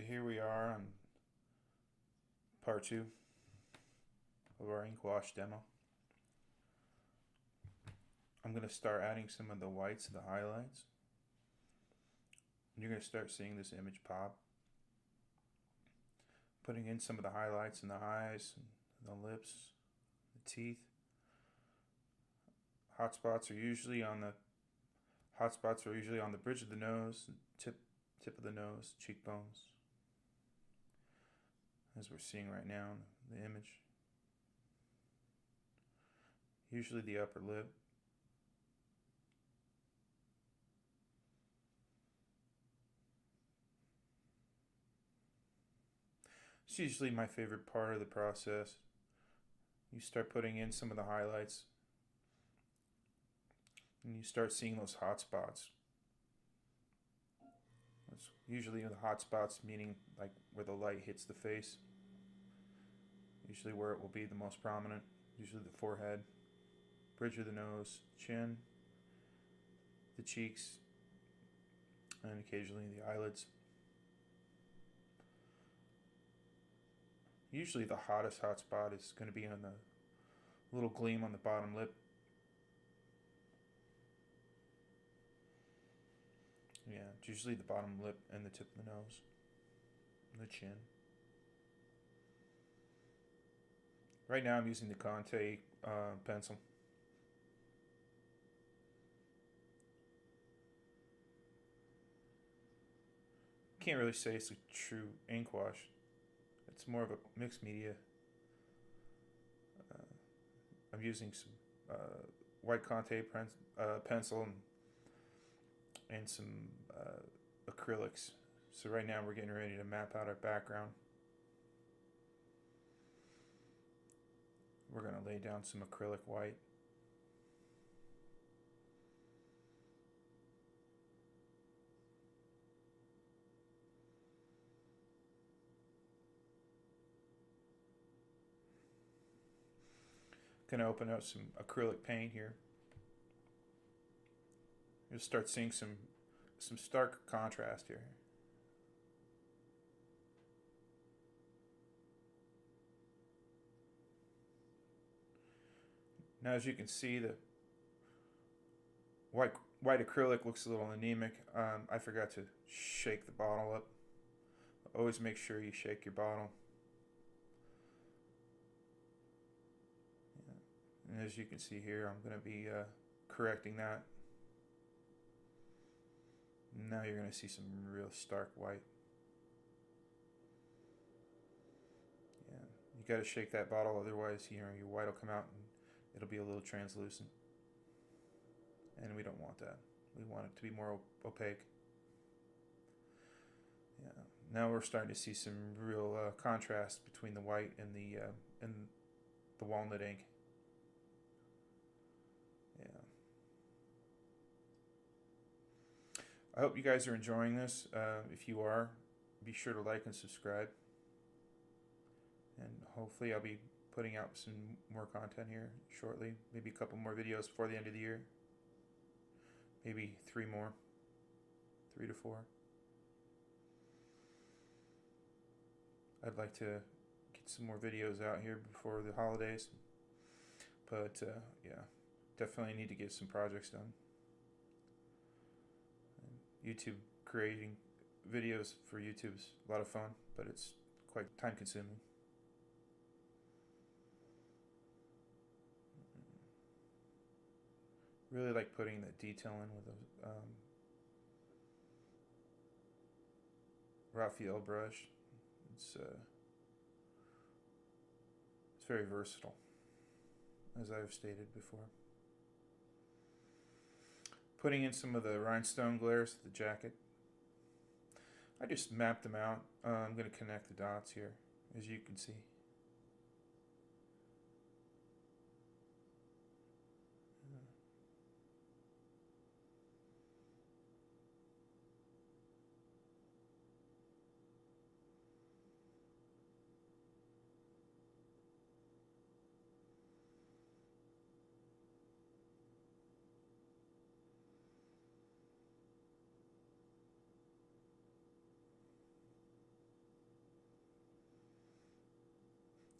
Here we are on part 2 of our ink wash demo. I'm going to start adding some of the whites and the highlights. And you're going to start seeing this image pop. Putting in some of the highlights in the eyes, and the lips, the teeth. Hot spots are usually on the bridge of the nose, tip of the nose, cheekbones, as we're seeing right now in the image. Usually the upper lip. It's usually my favorite part of the process. You start putting in some of the highlights and you start seeing those hot spots. It's usually the hot spots meaning like where the light hits the face. Usually where it will be the most prominent. Usually the forehead, bridge of the nose, chin, the cheeks, and occasionally the eyelids. Usually the hottest hot spot is going to be on the little gleam on the bottom lip. Yeah, it's usually the bottom lip and the tip of the nose, and the chin. Right now I'm using the Conte pencil. Can't really say it's a true ink wash. It's more of a mixed media. I'm using some white Conte pencil and some acrylics. So right now we're getting ready to map out our background. We're going to lay down some acrylic white. Going to open up some acrylic paint here. You'll start seeing some stark contrast here. Now, as you can see, the white acrylic looks a little anemic. I forgot to shake the bottle up. Always make sure you shake your bottle. And as you can see here, I'm going to be correcting that. Now you're going to see some real stark white. Yeah, you got to shake that bottle, otherwise, your white will come out and it'll be a little translucent. And we don't want that. We want it to be more opaque. Yeah. Now we're starting to see some real contrast between the white and the walnut ink. Yeah. I hope you guys are enjoying this. If you are, be sure to like and subscribe. And hopefully I'll be putting out some more content here shortly. Maybe a couple more videos before the end of the year. Maybe 3 more. 3 to 4. I'd like to get some more videos out here before the holidays. But yeah, definitely need to get some projects done. And YouTube, creating videos for YouTube's a lot of fun, but it's quite time consuming. Really like putting the detail in with a Raphael brush. It's very versatile, as I've stated before. Putting in some of the rhinestone glares to the jacket. I just mapped them out. I'm going to connect the dots here, as you can see.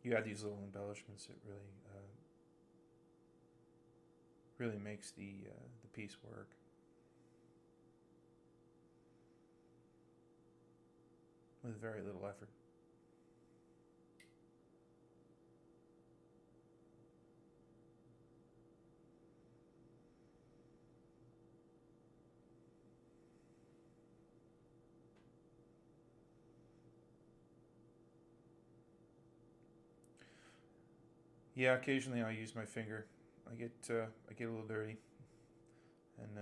you add these little embellishments, it really makes the piece work. With very little effort. Yeah, occasionally I'll use my finger. I get a little dirty, and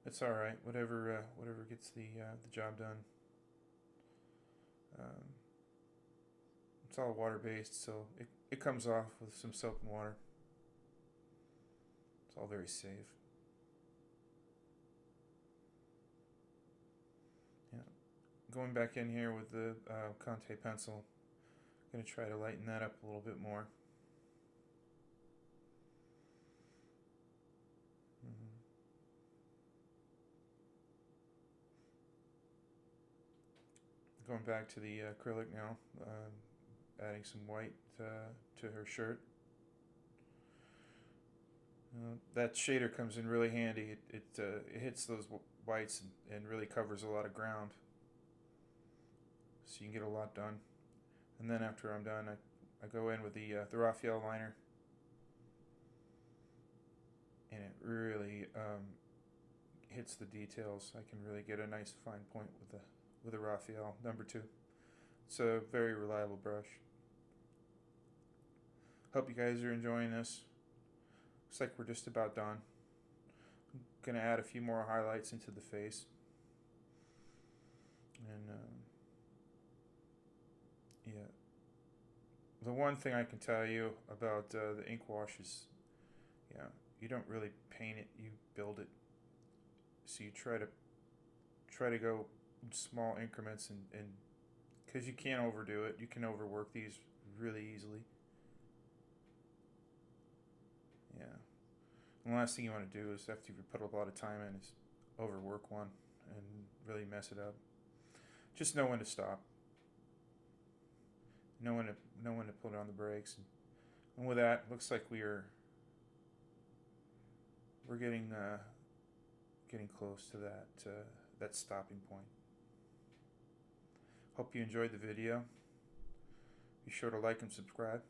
it's all right. Whatever gets the job done. Um, it's all water based, so it comes off with some soap and water. It's all very safe. Yeah, going back in here with the Conte pencil. I'm going to try to lighten that up a little bit more. Going back to the acrylic now, adding some white to her shirt. That shader comes in really handy. It hits those whites and really covers a lot of ground, so you can get a lot done. And then after I'm done, I go in with the Raphael liner, and it really hits the details. I can really get a nice fine point with the Raphael #2. It's a very reliable brush. Hope you guys are enjoying this. Looks like we're just about done. I'm gonna add a few more highlights into the face, and yeah. The one thing I can tell you about the ink wash is, yeah, you don't really paint it, you build it. So you try to go in small increments, and because you can't overdo it, you can overwork these really easily. Yeah. And the last thing you want to do is, after you put a lot of time in, is overwork one and really mess it up. Just know when to stop. Know when to put on the brakes. And with that, looks like we're getting close to that stopping point. Hope you enjoyed the video. Be sure to like and subscribe.